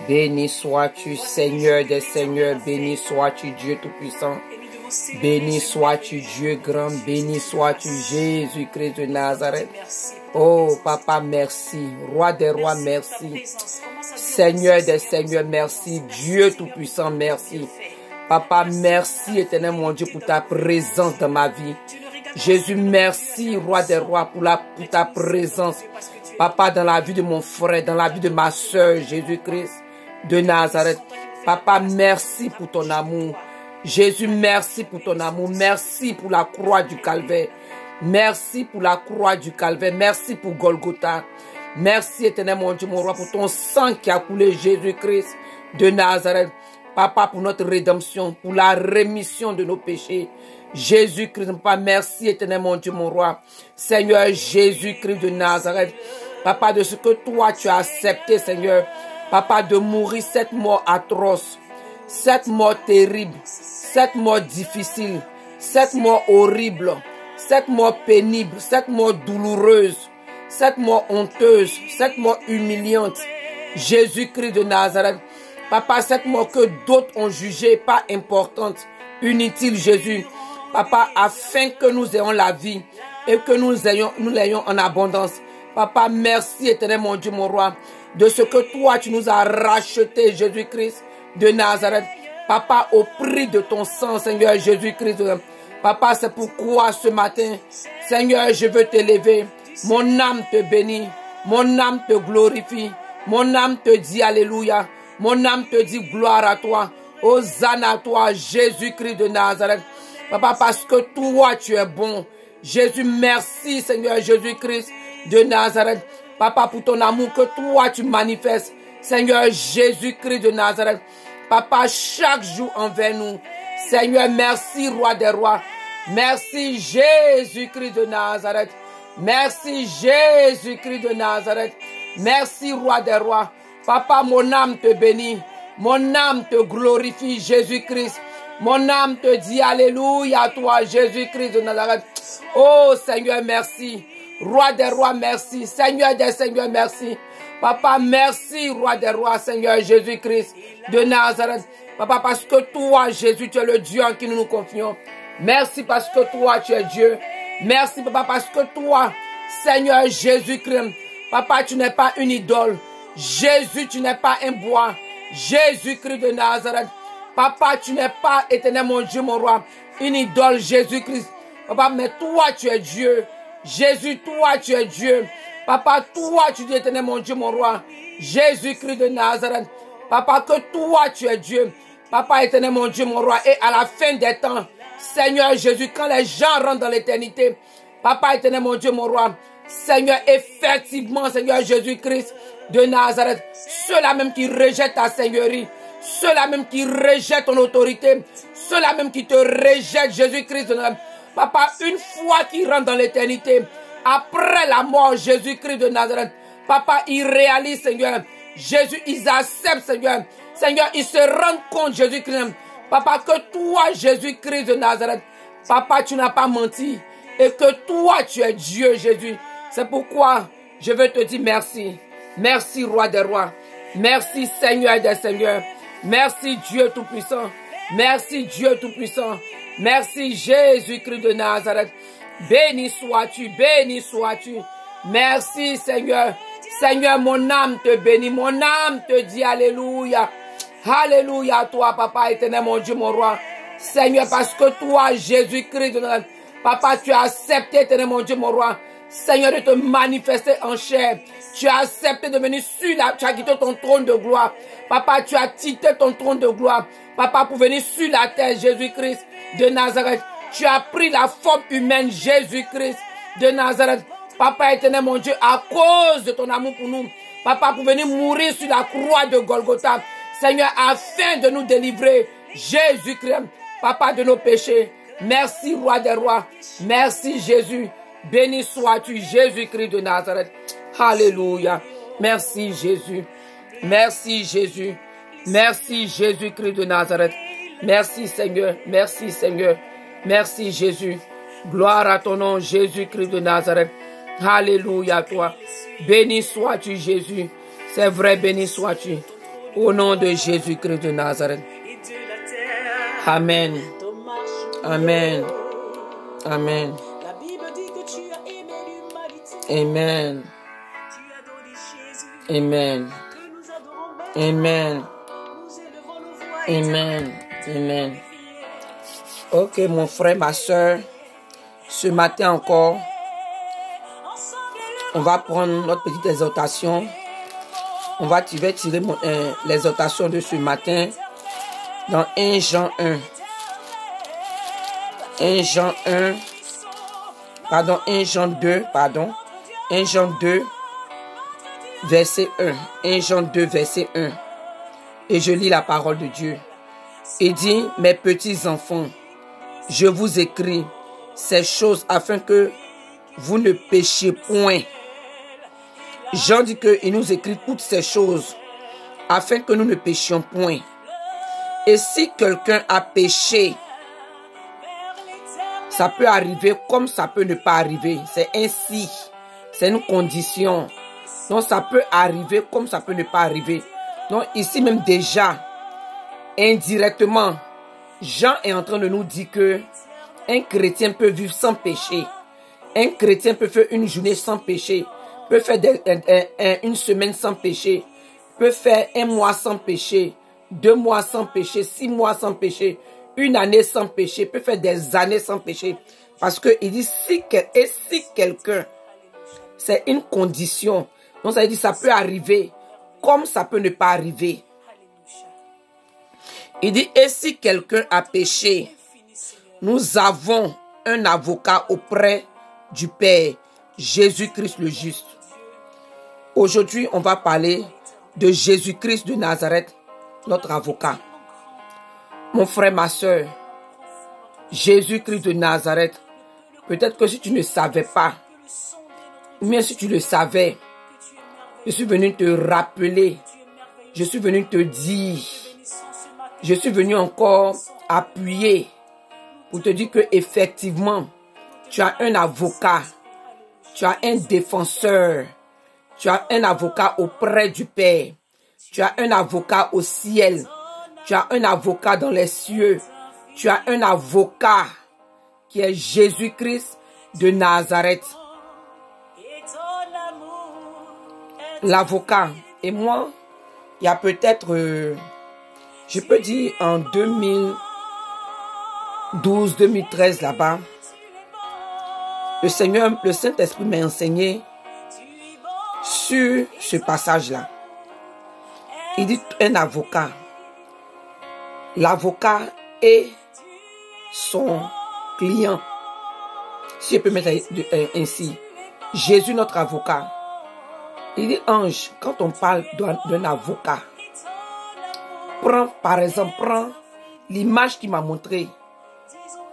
Béni sois-tu, Seigneur des Seigneurs. Béni sois-tu, Dieu Tout-Puissant. Béni sois-tu, Dieu grand. Béni sois-tu, Jésus-Christ de Nazareth. Oh, Papa, merci. Roi des rois, merci. Seigneur des Seigneurs, merci. Dieu Tout-Puissant, merci. Papa, merci, éternel mon Dieu, pour ta présence dans ma vie. Jésus, merci, Roi des rois, pour ta présence. Papa, dans la vie de mon frère, dans la vie de ma soeur, Jésus-Christ de Nazareth. Papa, merci pour ton amour. Jésus, merci pour ton amour. Merci pour la croix du Calvaire. Merci pour la croix du Calvaire. Merci pour Golgotha. Merci, éternel mon Dieu, mon roi, pour ton sang qui a coulé, Jésus-Christ de Nazareth. Papa, pour notre rédemption, pour la rémission de nos péchés. Jésus-Christ, Papa, merci, éternel mon Dieu, mon roi. Seigneur Jésus-Christ de Nazareth. Papa, de ce que toi, tu as accepté, Seigneur. Papa, de mourir cette mort atroce, cette mort terrible, cette mort difficile, cette mort horrible, cette mort pénible, cette mort douloureuse, cette mort honteuse, cette mort humiliante. Jésus-Christ de Nazareth. Papa, cette mort que d'autres ont jugée pas importante, inutile, Jésus. Papa, afin que nous ayons la vie et que nous l'ayons en abondance. Papa, merci, éternel mon Dieu, mon roi, de ce que toi, tu nous as racheté, Jésus-Christ de Nazareth. Papa, au prix de ton sang, Seigneur Jésus-Christ. Papa, c'est pourquoi ce matin, Seigneur, je veux t'élever. Mon âme te bénit, mon âme te glorifie, mon âme te dit Alléluia, mon âme te dit gloire à toi. Hosanna à toi, Jésus-Christ de Nazareth. Papa, parce que toi, tu es bon. Jésus, merci, Seigneur Jésus-Christ de Nazareth. Papa, pour ton amour que toi, tu manifestes. Seigneur Jésus-Christ de Nazareth. Papa, chaque jour envers nous. Seigneur, merci, Roi des rois. Merci, Jésus-Christ de Nazareth. Merci, Jésus-Christ de Nazareth. Merci, Roi des rois. Papa, mon âme te bénit. Mon âme te glorifie, Jésus-Christ. Mon âme te dit Alléluia à toi, Jésus-Christ de Nazareth. Oh Seigneur, merci. Roi des rois, merci. Seigneur des seigneurs, merci. Papa, merci, Roi des rois, Seigneur Jésus-Christ de Nazareth. Papa, parce que toi, Jésus, tu es le Dieu en qui nous nous confions. Merci parce que toi, tu es Dieu. Merci, Papa, parce que toi, Seigneur Jésus-Christ, Papa, tu n'es pas une idole. Jésus, tu n'es pas un bois. Jésus-Christ de Nazareth. Papa, tu n'es pas, éternel mon Dieu, mon roi, une idole, Jésus-Christ. Papa, mais toi, tu es Dieu. Jésus, toi, tu es Dieu. Papa, toi, tu dis, éternel mon Dieu, mon roi. Jésus-Christ de Nazareth. Papa, que toi, tu es Dieu. Papa, éternel mon Dieu, mon roi. Et à la fin des temps, Seigneur Jésus, quand les gens rentrent dans l'éternité, Papa, éternel mon Dieu, mon roi. Seigneur, effectivement, Seigneur Jésus-Christ de Nazareth, ceux-là même qui rejettent ta seigneurie, ceux-là même qui rejettent ton autorité, ceux-là même qui te rejettent, Jésus-Christ de Nazareth. Papa, une fois qu'ils rentrent dans l'éternité, après la mort, Jésus-Christ de Nazareth, Papa, ils réalisent, Seigneur, Jésus, ils acceptent, Seigneur. Seigneur, ils se rendent compte, Jésus-Christ, Papa, que toi, Jésus-Christ de Nazareth, Papa, tu n'as pas menti. Et que toi, tu es Dieu, Jésus. C'est pourquoi je veux te dire merci. Merci, Roi des rois. Merci, Seigneur des seigneurs. Merci, Dieu Tout-Puissant. Merci, Dieu Tout-Puissant. Merci, Jésus-Christ de Nazareth. Béni sois-tu, béni sois-tu. Merci, Seigneur. Seigneur, mon âme te bénit. Mon âme te dit Alléluia. Alléluia à toi, Papa éternel, mon Dieu, mon roi. Seigneur, parce que toi, Jésus-Christ de Nazareth, Papa, tu as accepté, éternel, mon Dieu, mon roi. Seigneur, de te manifester en chair. Tu as accepté de venir sur la... Tu as quitté ton trône de gloire. Papa, tu as quitté ton trône de gloire. Papa, pour venir sur la terre, Jésus-Christ de Nazareth. Tu as pris la forme humaine, Jésus-Christ de Nazareth. Papa, éternel, mon Dieu, à cause de ton amour pour nous. Papa, pour venir mourir sur la croix de Golgotha. Seigneur, afin de nous délivrer, Jésus-Christ, Papa, de nos péchés. Merci, Roi des rois. Merci, Jésus. Béni sois-tu, Jésus-Christ de Nazareth. Alléluia. Merci, Jésus. Merci, Jésus. Merci, Jésus-Christ de Nazareth. Merci, Seigneur. Merci, Seigneur. Merci, Jésus. Gloire à ton nom, Jésus-Christ de Nazareth. Alléluia, toi. Béni sois-tu, Jésus. C'est vrai, béni sois-tu. Au nom de Jésus-Christ de Nazareth. Amen. Amen. Amen. Amen. Amen. Amen. Amen. Amen. Ok, mon frère, ma soeur, ce matin encore, on va prendre notre petite exhortation. Je vais tirer l'exhortation de ce matin dans 1 Jean 1. 1 Jean 2, verset 1. 1 Jean 2, verset 1. Et je lis la parole de Dieu. Il dit, mes petits enfants, je vous écris ces choses afin que vous ne péchiez point. Jean dit qu'il nous écrit toutes ces choses afin que nous ne péchions point. Et si quelqu'un a péché, ça peut arriver comme ça peut ne pas arriver. C'est ainsi. C'est une condition. Donc ça peut arriver comme ça peut ne pas arriver. Donc ici même déjà, indirectement, Jean est en train de nous dire que un chrétien peut vivre sans péché. Un chrétien peut faire une journée sans péché. Peut faire une semaine sans péché. Peut faire 1 mois sans péché. 2 mois sans péché. 6 mois sans péché. 1 année sans péché. Peut faire des années sans péché. Parce que il dit si quelqu'un, c'est une condition. Donc ça veut dire ça peut arriver comme ça peut ne pas arriver. Il dit, et si quelqu'un a péché, nous avons un avocat auprès du Père, Jésus-Christ le juste. Aujourd'hui, on va parler de Jésus-Christ de Nazareth, notre avocat. Mon frère, ma soeur, Jésus-Christ de Nazareth, peut-être que si tu ne savais pas, ou bien si tu le savais, je suis venu te rappeler, je suis venu te dire, je suis venu encore appuyer pour te dire que effectivement, tu as un avocat, tu as un défenseur, tu as un avocat auprès du Père, tu as un avocat au ciel, tu as un avocat dans les cieux, tu as un avocat qui est Jésus-Christ de Nazareth. L'avocat. Et moi, il y a peut-être, je peux dire en 2012, 2013 là-bas, le Saint-Esprit m'a enseigné sur ce passage-là. Il dit un avocat. L'avocat est son client. Si je peux mettre ainsi. Jésus, notre avocat. Il dit, ange, quand on parle d'un avocat, par exemple, prends l'image qu'il m'a montré,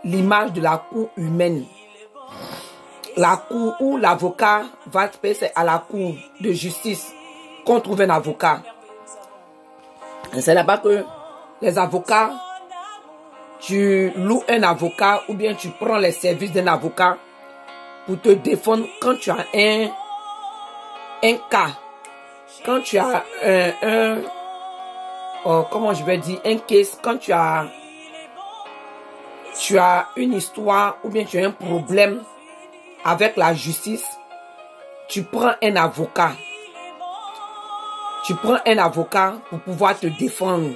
l'image de la cour humaine. La cour où l'avocat va se passer à la cour de justice qu'on trouve un avocat. C'est là-bas que les avocats, tu loues un avocat ou bien tu prends les services d'un avocat pour te défendre quand tu as un cas, quand tu as comment je vais dire, un case, quand tu as une histoire ou bien tu as un problème avec la justice, tu prends un avocat. Tu prends un avocat pour pouvoir te défendre.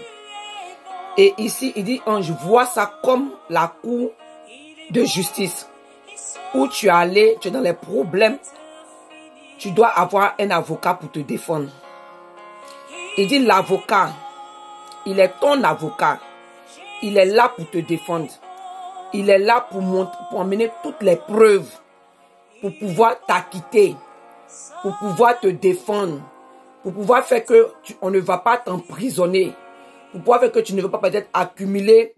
Et ici, il dit, je vois ça comme la cour de justice où tu es allé, tu es dans les problèmes. Tu dois avoir un avocat pour te défendre. Il dit l'avocat, il est ton avocat. Il est là pour te défendre. Il est là pour amener toutes les preuves, pour pouvoir t'acquitter, pour pouvoir te défendre, pour pouvoir faire que on ne va pas t'emprisonner, pour pouvoir faire que tu ne vas pas peut-être accumuler,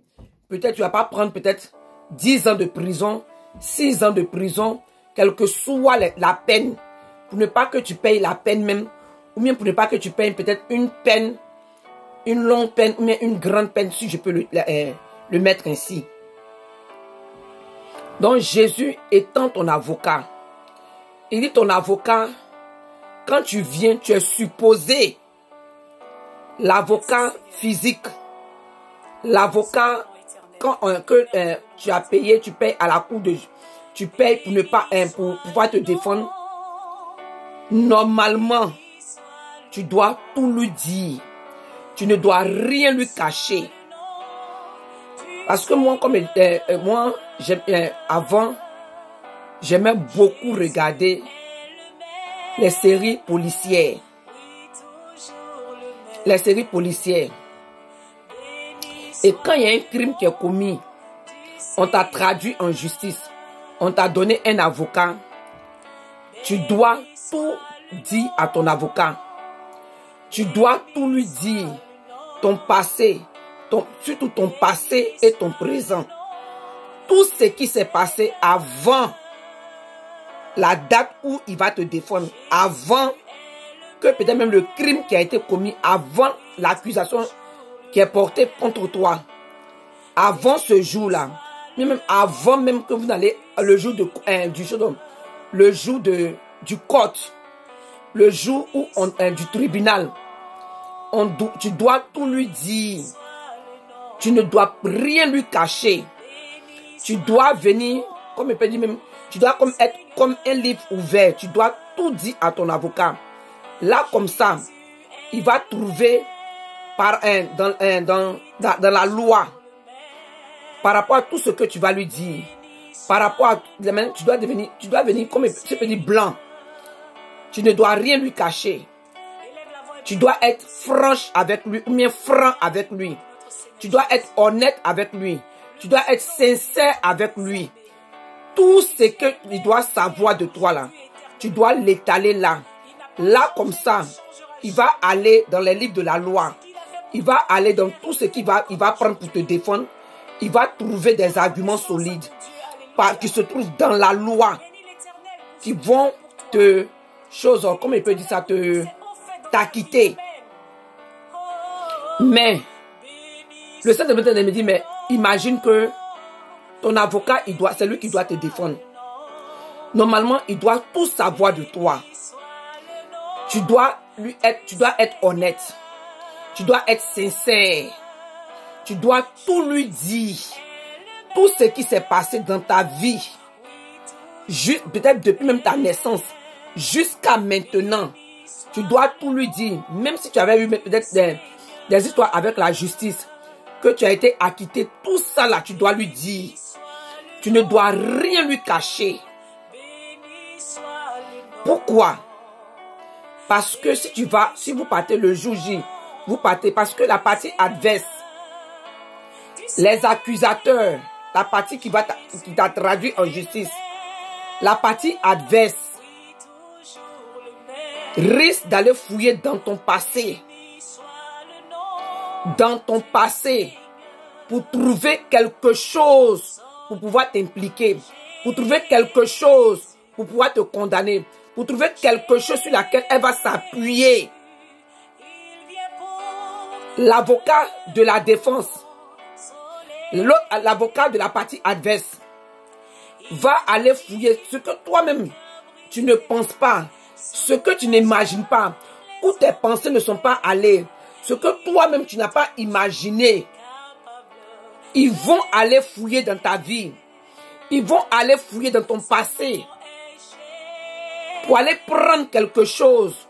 peut-être tu ne vas pas prendre peut-être 10 ans de prison, 6 ans de prison, quelle que soit la peine, pour ne pas que tu payes la peine même, ou bien pour ne pas que tu payes peut-être une peine, une longue peine, ou bien une grande peine, si je peux le mettre ainsi. Donc Jésus étant ton avocat, il dit ton avocat, quand tu viens, tu es supposé l'avocat physique, l'avocat quand tu as payé, tu payes à la cour de, tu payes pour ne pas pour pouvoir te défendre. Normalement, tu dois tout lui dire. Tu ne dois rien lui cacher. Parce que moi, comme moi, avant, j'aimais beaucoup regarder les séries policières. Les séries policières. Et quand il y a un crime qui est commis, on t'a traduit en justice, on t'a donné un avocat, tu dois tout dire à ton avocat. Tu dois tout lui dire, ton passé, surtout ton passé et ton présent. Tout ce qui s'est passé avant la date où il va te défendre, avant que peut-être même le crime qui a été commis, avant l'accusation qui est portée contre toi, avant ce jour-là, même avant même que vous n'allez le jour du court, le jour où du tribunal, tu dois tout lui dire. Tu ne dois rien lui cacher. Tu dois venir, comme il peut dire même, tu dois être comme un livre ouvert. Tu dois tout dire à ton avocat. Là, comme ça, il va trouver dans la loi, par rapport à tout ce que tu vas lui dire, par rapport à tu dois venir comme je peux dire blanc. Tu ne dois rien lui cacher. Tu dois être franche avec lui ou bien franc avec lui. Tu dois être honnête avec lui. Tu dois être sincère avec lui. Tout ce qu'il doit savoir de toi là, tu dois l'étaler là. Là comme ça, il va aller dans les livres de la loi. Il va aller dans tout ce qu'il va prendre pour te défendre. Il va trouver des arguments solides qui se trouvent dans la loi, qui vont te comment il peut dire ça, t'acquitter. Mais le Saint-Esprit me dit, mais imagine que ton avocat, c'est lui qui doit te défendre. Normalement, il doit tout savoir de toi. Tu dois être honnête. Tu dois être sincère. Tu dois tout lui dire. Tout ce qui s'est passé dans ta vie. Peut-être depuis même ta naissance. Jusqu'à maintenant. Tu dois tout lui dire. Même si tu avais eu peut-être des histoires avec la justice. Que tu as été acquitté. Tout ça là, tu dois lui dire. Tu ne dois rien lui cacher. Pourquoi? Parce que si vous partez le jour J, vous partez parce que la partie adverse, les accusateurs, la partie qui t'a traduit en justice, la partie adverse risque d'aller fouiller dans ton passé. Dans ton passé, pour trouver quelque chose pour pouvoir t'impliquer, pour trouver quelque chose pour pouvoir te condamner, pour trouver quelque chose sur laquelle elle va s'appuyer. L'avocat de la défense, l'avocat de la partie adverse, va aller fouiller ce que toi-même tu ne penses pas, ce que tu n'imagines pas, où tes pensées ne sont pas allées, ce que toi-même tu n'as pas imaginé. Ils vont aller fouiller dans ta vie. Ils vont aller fouiller dans ton passé. Pour aller prendre quelque chose.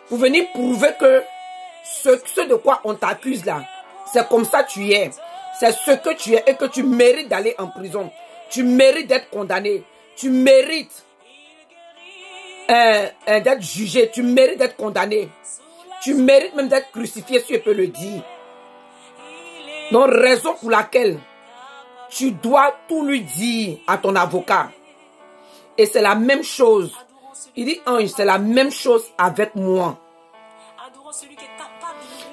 Pour venir prouver que ce de quoi on t'accuse là, c'est comme ça tu es. C'est ce que tu es et que tu mérites d'aller en prison. Tu mérites d'être condamné. Tu mérites d'être jugé. Tu mérites d'être condamné. Tu mérites même d'être crucifié, si je peux le dire. Donc, raison pour laquelle tu dois tout lui dire à ton avocat. Et c'est la même chose. Il dit, c'est la même chose avec moi.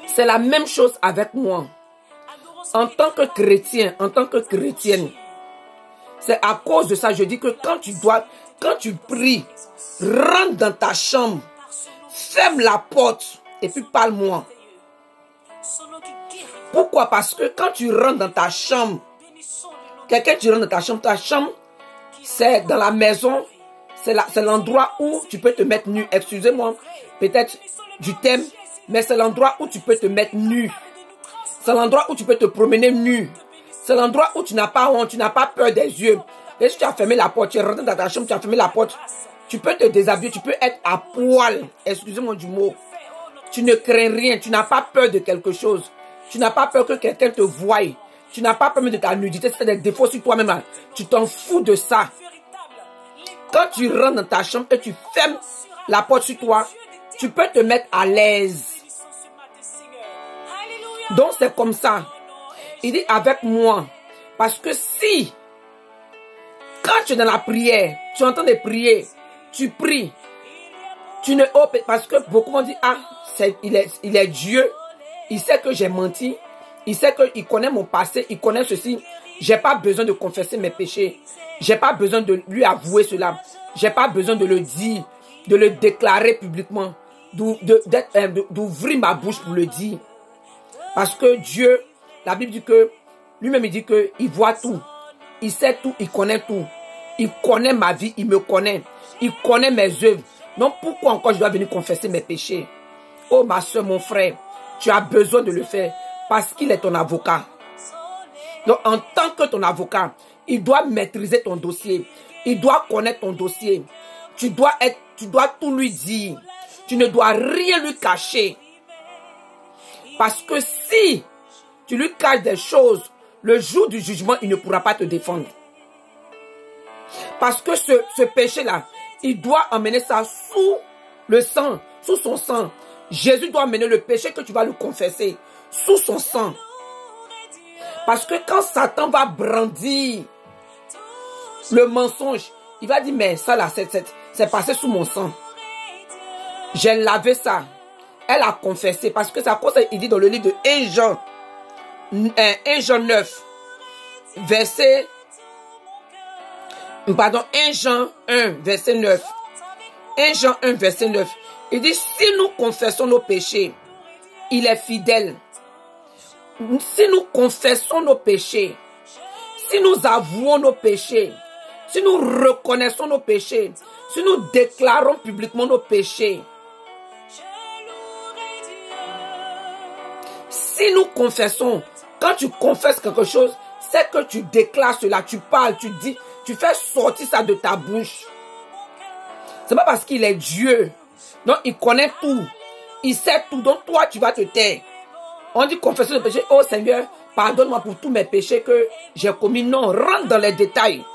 C'est la même chose avec moi. En tant que chrétien, en tant que chrétienne, c'est à cause de ça, je dis que quand tu pries, rentre dans ta chambre, ferme la porte et puis parle-moi. Pourquoi? Parce que quand tu rentres dans ta chambre, tu rentres dans ta chambre, c'est dans la maison, c'est l'endroit où tu peux te mettre nu. Excusez-moi, peut-être du thème, Mais c'est l'endroit où tu peux te mettre nu. C'est l'endroit où tu peux te promener nu. C'est l'endroit où tu n'as pas honte, tu n'as pas peur des yeux. Et si tu as fermé la porte, tu es rentré dans ta chambre, tu as fermé la porte, tu peux te déshabiller, tu peux être à poil. Excusez-moi du mot. Tu ne crains rien, tu n'as pas peur de quelque chose. Tu n'as pas peur que quelqu'un te voie. Tu n'as pas peur de ta nudité, c'est des défauts sur toi-même. Tu t'en fous de ça. Quand tu rentres dans ta chambre et tu fermes la porte sur toi, tu peux te mettre à l'aise. Donc c'est comme ça. Il dit avec moi. Parce que si, quand tu es dans la prière, tu es en train de prier, tu pries, tu ne opères, parce que beaucoup vont dire, ah, il est Dieu, il sait que j'ai menti, il sait qu'il connaît mon passé, il connaît ceci, j'ai pas besoin de confesser mes péchés, j'ai pas besoin de lui avouer cela, j'ai pas besoin de le dire, de le déclarer publiquement, d'ouvrir ma bouche pour le dire. Parce que Dieu, la Bible dit que, lui-même il dit qu'il voit tout, il sait tout, il connaît tout. Il connaît ma vie, il me connaît. Il connaît mes œuvres. Donc pourquoi encore je dois venir confesser mes péchés? Oh ma soeur, mon frère, tu as besoin de le faire parce qu'il est ton avocat. Donc en tant que ton avocat, il doit maîtriser ton dossier. Il doit connaître ton dossier. Tu dois tout lui dire. Tu ne dois rien lui cacher. Parce que si tu lui caches des choses, le jour du jugement, il ne pourra pas te défendre. Parce que ce péché-là, il doit emmener ça sous le sang, sous son sang. Jésus doit emmener le péché que tu vas lui confesser sous son sang. Parce que quand Satan va brandir le mensonge, il va dire, mais ça là, c'est passé sous mon sang. J'ai lavé ça. Elle a confessé. Parce que c'est à cause, il dit dans le livre de 1 Jean 9, verset... Pardon, 1 Jean 1, verset 9. 1 Jean 1, verset 9. Il dit, si nous confessons nos péchés, il est fidèle. Si nous confessons nos péchés, si nous avouons nos péchés, si nous reconnaissons nos péchés, si nous déclarons publiquement nos péchés, si nous confessons, quand tu confesses quelque chose, c'est que tu déclares cela, tu parles, tu dis, tu fais sortir ça de ta bouche. C'est pas parce qu'il est Dieu. Donc il connaît tout. Il sait tout. Donc toi, tu vas te taire. On dit confession de péché. Oh Seigneur, pardonne-moi pour tous mes péchés que j'ai commis. Non, rentre dans les détails.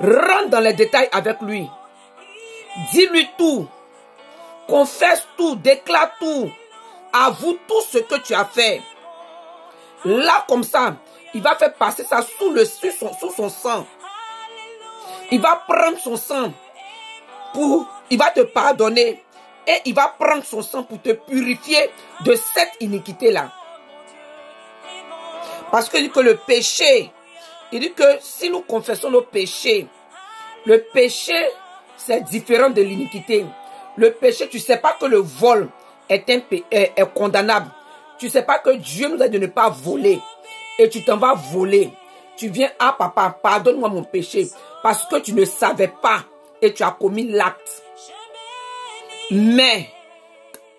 Rentre dans les détails avec lui. Dis-lui tout. Confesse tout. Déclare tout. Avoue tout ce que tu as fait. Là, comme ça, il va faire passer ça sous son sang. Il va prendre son sang il va te pardonner et il va prendre son sang pour te purifier de cette iniquité-là. Parce qu'il dit que le péché, il dit que si nous confessons nos péchés, le péché, c'est différent de l'iniquité. Le péché, tu ne sais pas que le vol est condamnable. Tu ne sais pas que Dieu nous a dit de ne pas voler. Et tu t'en vas voler. Tu viens, ah papa, pardonne-moi mon péché. Parce que tu ne savais pas et tu as commis l'acte. Mais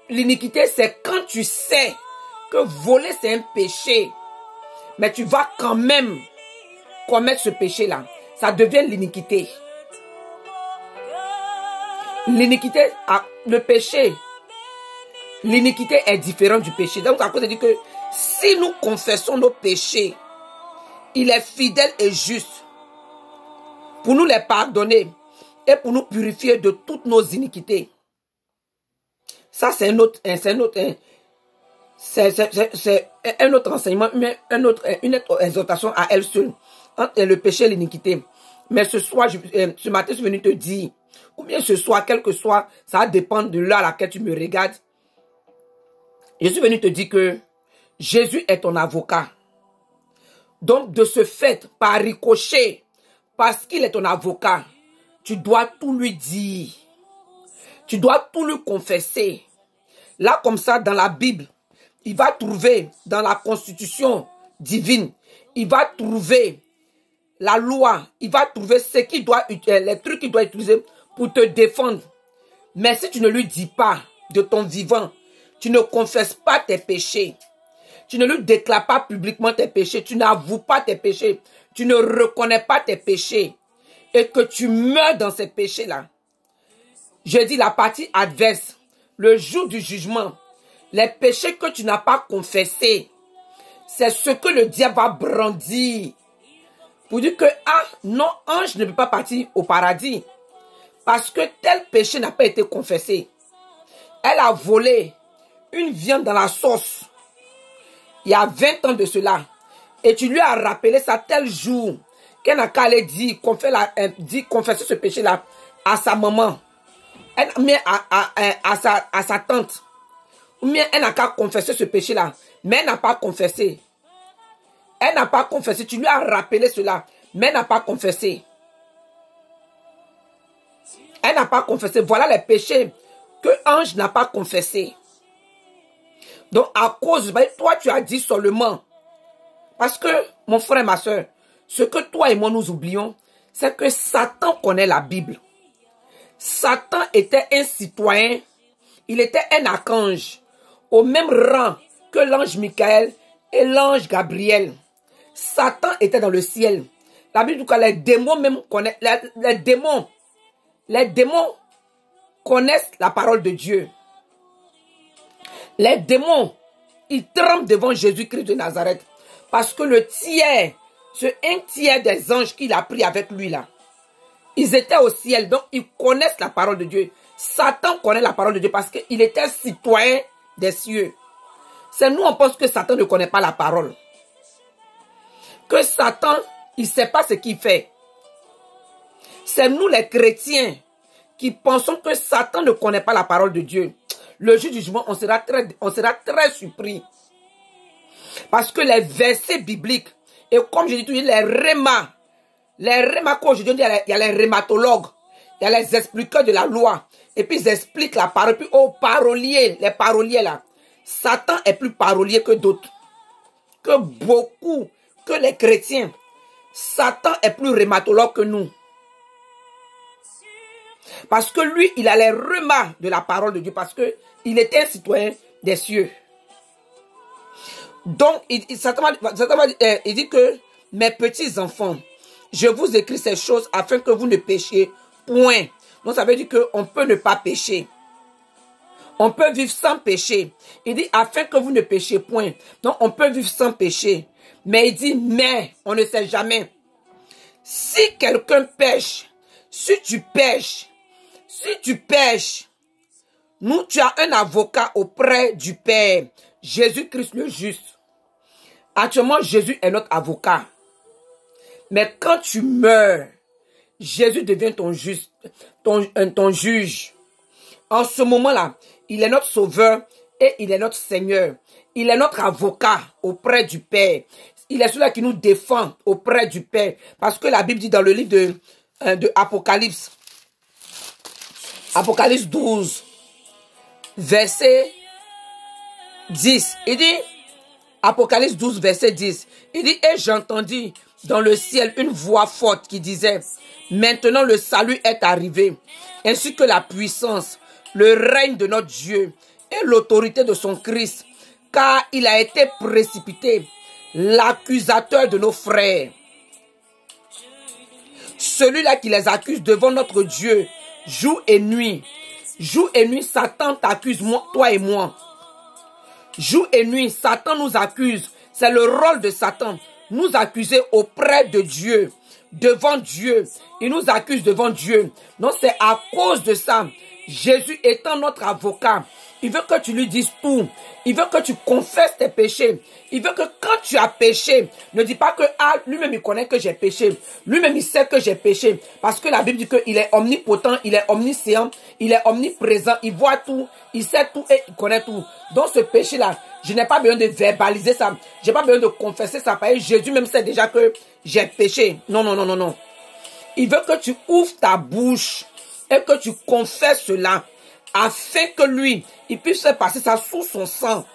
l'iniquité, c'est quand tu sais que voler, c'est un péché. Mais tu vas quand même commettre ce péché-là. Ça devient l'iniquité. L'iniquité, le péché, l'iniquité est différente du péché. Donc, à cause de dire que si nous confessons nos péchés, il est fidèle et juste pour nous les pardonner et pour nous purifier de toutes nos iniquités. Ça, c'est un autre enseignement, mais une autre exhortation à elle seule, entre le péché et l'iniquité. Mais ce soir, ce matin, je suis venu te dire, ou bien ce soir, quel que soit, ça va dépendre de l'heure à laquelle tu me regardes. Je suis venu te dire que Jésus est ton avocat. Donc, de ce fait, par ricochet, parce qu'il est ton avocat, tu dois tout lui dire. Tu dois tout lui confesser. Là, comme ça, dans la Bible, il va trouver, dans la constitution divine, il va trouver la loi, il va trouver ce qu'il doit, les trucs qu'il doit utiliser pour te défendre. Mais si tu ne lui dis pas de ton vivant, tu ne confesses pas tes péchés, tu ne lui déclares pas publiquement tes péchés, tu n'avoues pas tes péchés, tu ne reconnais pas tes péchés et que tu meurs dans ces péchés-là, je dis la partie adverse, le jour du jugement, les péchés que tu n'as pas confessés, c'est ce que le diable va brandir pour dire que, ah non, Ange ne peut pas partir au paradis parce que tel péché n'a pas été confessé. Elle a volé une viande dans la sauce il y a 20 ans de cela. Et tu lui as rappelé ça tel jour qu'elle n'a qu'à aller dire, confesser ce péché-là à sa maman, à sa tante. Ou bien elle n'a qu'à confesser ce péché-là, mais elle n'a pas confessé. Elle n'a pas confessé. Tu lui as rappelé cela, mais elle n'a pas confessé. Elle n'a pas confessé. Voilà les péchés que Ange n'a pas confessé. Donc, à cause, toi, tu as dit seulement. Parce que, mon frère et ma soeur, ce que toi et moi nous oublions, c'est que Satan connaît la Bible. Satan était un citoyen. Il était un archange, au même rang que l'ange Michael et l'ange Gabriel. Satan était dans le ciel. La Bible dit que les démons même connaissent, les démons connaissent la parole de Dieu. Les démons, ils tremblent devant Jésus-Christ de Nazareth. Parce que un tiers des anges qu'il a pris avec lui là, ils étaient au ciel, donc ils connaissent la parole de Dieu. Satan connaît la parole de Dieu parce qu'il était citoyen des cieux. C'est nous, on pense que Satan ne connaît pas la parole. Que Satan, il ne sait pas ce qu'il fait. C'est nous les chrétiens qui pensons que Satan ne connaît pas la parole de Dieu. Le jour du jugement, on sera très surpris. Parce que les versets bibliques, et comme je dis toujours, les rémas qu'aujourd'hui, il y a les rématologues, il y a les expliqueurs de la loi, et puis ils expliquent la parole, puis aux paroliers, les paroliers là, Satan est plus parolier que d'autres, que les chrétiens. Satan est plus rématologue que nous. Parce que lui, il a les remarques de la parole de Dieu, parce qu'il était un citoyen des cieux. Donc, Satan dit que, mes petits enfants, je vous écris ces choses afin que vous ne péchiez point. Donc, ça veut dire qu'on peut ne pas pécher. On peut vivre sans péché. Il dit afin que vous ne péchiez point. Donc, on peut vivre sans péché. Mais il dit, mais, on ne sait jamais. Si quelqu'un pêche, si tu pêches, tu as un avocat auprès du Père, Jésus-Christ le juste. Actuellement, Jésus est notre avocat. Mais quand tu meurs, Jésus devient ton juge. En ce moment-là, il est notre sauveur et il est notre Seigneur. Il est notre avocat auprès du Père. Il est celui qui nous défend auprès du Père. Parce que la Bible dit dans le livre de Apocalypse, Apocalypse 12, verset 10, il dit, Apocalypse 12, verset 10, il dit, et j'entendis dans le ciel une voix forte qui disait, maintenant le salut est arrivé, ainsi que la puissance, le règne de notre Dieu et l'autorité de son Christ, car il a été précipité, l'accusateur de nos frères. Celui-là qui les accuse devant notre Dieu, jour et nuit. Jour et nuit, Satan t'accuse, toi et moi. Jour et nuit, Satan nous accuse. C'est le rôle de Satan. Nous accuser auprès de Dieu, devant Dieu. Il nous accuse devant Dieu. Donc c'est à cause de ça. Jésus étant notre avocat, il veut que tu lui dises tout. Il veut que tu confesses tes péchés. Il veut que quand tu as péché, ne dis pas que lui-même il connaît que j'ai péché. Lui-même il sait que j'ai péché. Parce que la Bible dit qu'il est omnipotent, il est omniscient, il est omniprésent, il voit tout, il sait tout et il connaît tout. Donc ce péché-là, je n'ai pas besoin de verbaliser ça. Je n'ai pas besoin de confesser ça. Parce que Jésus même sait déjà que j'ai péché. Non, non, non, non, non. Il veut que tu ouvres ta bouche et que tu confesses cela. Afin que lui, il puisse faire passer ça sous son sang.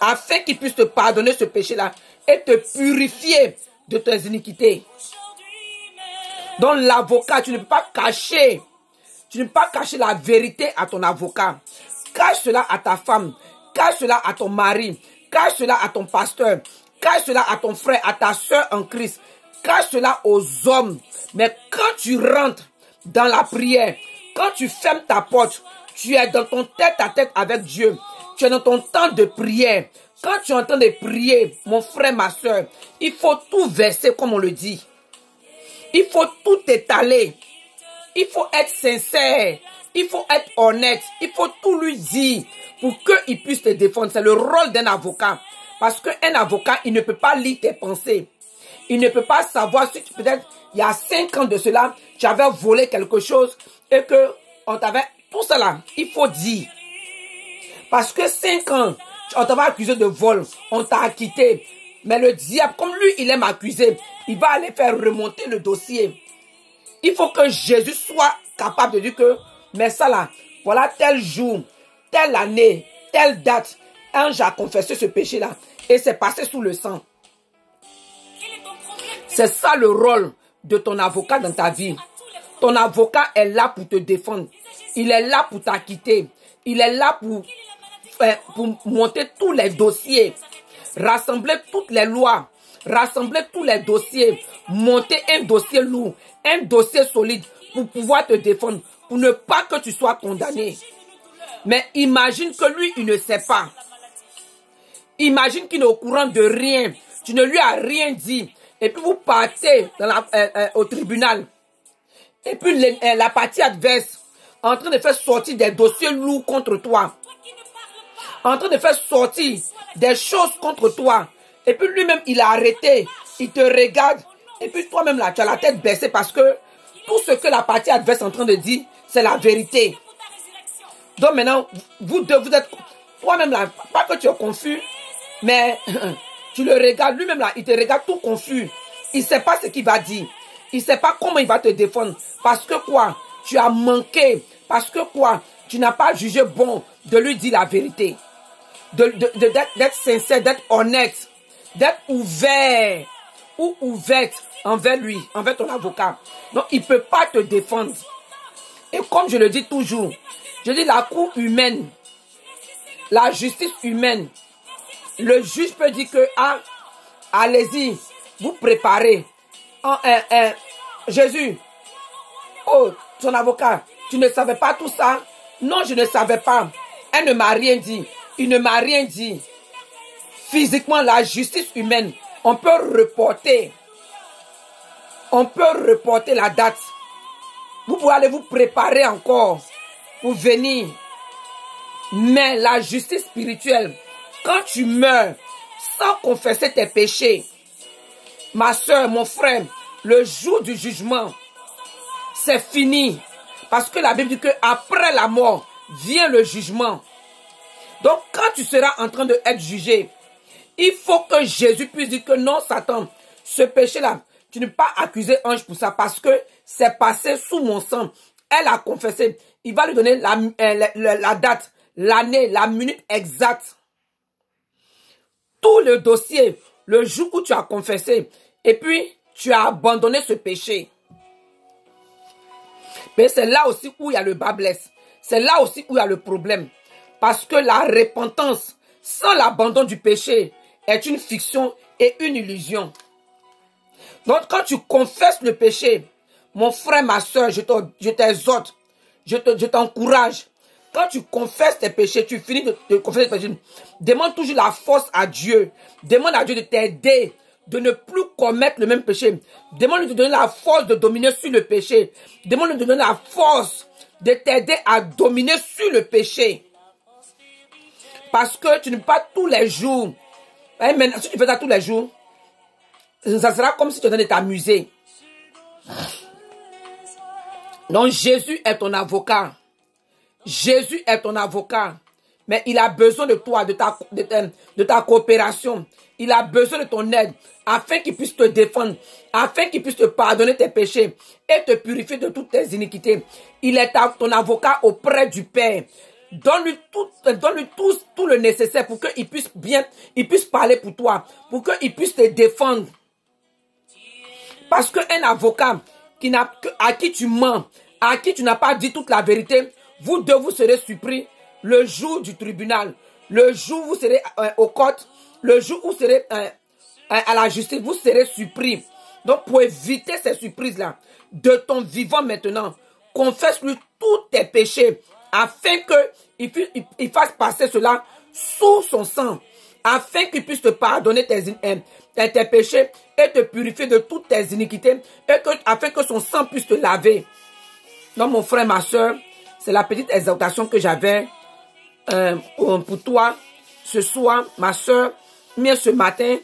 Afin qu'il puisse te pardonner ce péché-là et te purifier de tes iniquités. Donc l'avocat, tu ne peux pas cacher. Tu ne peux pas cacher la vérité à ton avocat. Cache cela à ta femme. Cache cela à ton mari. Cache cela à ton pasteur. Cache cela à ton frère, à ta soeur en Christ. Cache cela aux hommes. Mais quand tu rentres dans la prière, quand tu fermes ta porte, tu es dans ton tête-à-tête avec Dieu. Tu es dans ton temps de prière. Quand tu es en train de prier, mon frère, ma soeur, il faut tout verser comme on le dit. Il faut tout étaler. Il faut être sincère. Il faut être honnête. Il faut tout lui dire pour qu'il puisse te défendre. C'est le rôle d'un avocat. Parce qu'un avocat, il ne peut pas lire tes pensées. Il ne peut pas savoir si peut-être il y a 5 ans de cela, tu avais volé quelque chose et que on t'avait... Tout cela, il faut dire. Parce que 5 ans, on t'avait accusé de vol, on t'a acquitté. Mais le diable, comme lui, il aime accuser, il va aller faire remonter le dossier. Il faut que Jésus soit capable de dire que, mais ça là, voilà tel jour, telle année, telle date, un j'ai confessé ce péché-là et c'est passé sous le sang. C'est ça le rôle de ton avocat dans ta vie. Ton avocat est là pour te défendre. Il est là pour t'acquitter. Il est là pour monter tous les dossiers. Rassembler toutes les lois. Rassembler tous les dossiers. Monter un dossier lourd. Un dossier solide pour pouvoir te défendre. Pour ne pas que tu sois condamné. Mais imagine que lui, il ne sait pas. Imagine qu'il n'est au courant de rien. Tu ne lui as rien dit. Et puis vous partez dans au tribunal. Et puis la partie adverse en train de faire sortir des dossiers lourds contre toi. En train de faire sortir des choses contre toi. Et puis lui-même, il a arrêté. Il te regarde. Et puis toi-même, là, tu as la tête baissée parce que tout ce que la partie adverse est en train de dire, c'est la vérité. Donc maintenant, vous deux, vous êtes... Toi-même, là, pas que tu es confus, mais tu le regardes. Lui-même, là, il te regarde tout confus. Il ne sait pas ce qu'il va dire. Il ne sait pas comment il va te défendre. Parce que quoi? Tu as manqué. Parce que quoi? Tu n'as pas jugé bon de lui dire la vérité. D'être sincère, d'être honnête. D'être ouvert ou ouverte envers lui, envers ton avocat. Donc, il ne peut pas te défendre. Et comme je le dis toujours, je dis la cour humaine, la justice humaine, le juge peut dire que, ah, allez-y, vous préparez. Jésus, oh, ton avocat, tu ne savais pas tout ça? Non, je ne savais pas. Elle ne m'a rien dit. Il ne m'a rien dit. Physiquement, la justice humaine, on peut reporter. On peut reporter la date. Vous pouvez aller vous préparer encore pour venir. Mais la justice spirituelle, quand tu meurs sans confesser tes péchés, ma soeur, mon frère, le jour du jugement, c'est fini. Parce que la Bible dit qu'après la mort, vient le jugement. Donc, quand tu seras en train d'être jugé, il faut que Jésus puisse dire que non, Satan, ce péché-là, tu ne peux pas accuser Ange pour ça parce que c'est passé sous mon sang. Elle a confessé. Il va lui donner la date, l'année, la minute exacte. Tout le dossier, le jour où tu as confessé, et puis tu as abandonné ce péché. Mais c'est là aussi où il y a le bas blesse. C'est là aussi où il y a le problème. Parce que la repentance, sans l'abandon du péché, est une fiction et une illusion. Donc quand tu confesses le péché, mon frère, ma soeur, je t'exhorte, je t'encourage. Quand tu confesses tes péchés, tu finis de confesser tes péchés, demande toujours la force à Dieu. Demande à Dieu de t'aider, de ne plus commettre le même péché. Demande-lui de te donner la force de dominer sur le péché. Demande-lui de te donner la force de t'aider à dominer sur le péché. Parce que tu ne peux pas tous les jours. Maintenant, si tu fais ça tous les jours, ça sera comme si tu es en train de t'amuser. Donc Jésus est ton avocat. Jésus est ton avocat. Mais il a besoin de toi, de ta coopération. Il a besoin de ton aide afin qu'il puisse te défendre, afin qu'il puisse te pardonner tes péchés et te purifier de toutes tes iniquités. Il est ton avocat auprès du Père. Donne-lui tout le nécessaire pour qu'il puisse parler pour toi, pour qu'il puisse te défendre. Parce qu'un avocat à qui tu mens, à qui tu n'as pas dit toute la vérité, vous deux vous serez surpris le jour du tribunal, Le jour où vous serez au côte, le jour où vous serez à la justice, vous serez surpris. Donc, pour éviter ces surprises-là, de ton vivant maintenant, confesse-lui tous tes péchés, afin qu'il fasse passer cela sous son sang, afin qu'il puisse te pardonner tes péchés et te purifier de toutes tes iniquités, et afin que son sang puisse te laver. Donc, mon frère, ma soeur, c'est la petite exhortation que j'avais pour toi ce soir, ma soeur, mais ce matin.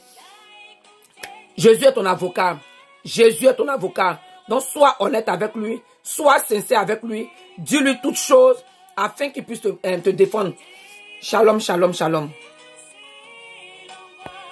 Jésus est ton avocat. Jésus est ton avocat. Donc, sois honnête avec lui. Sois sincère avec lui. Dis-lui toutes choses afin qu'il puisse te défendre. Shalom, shalom, shalom.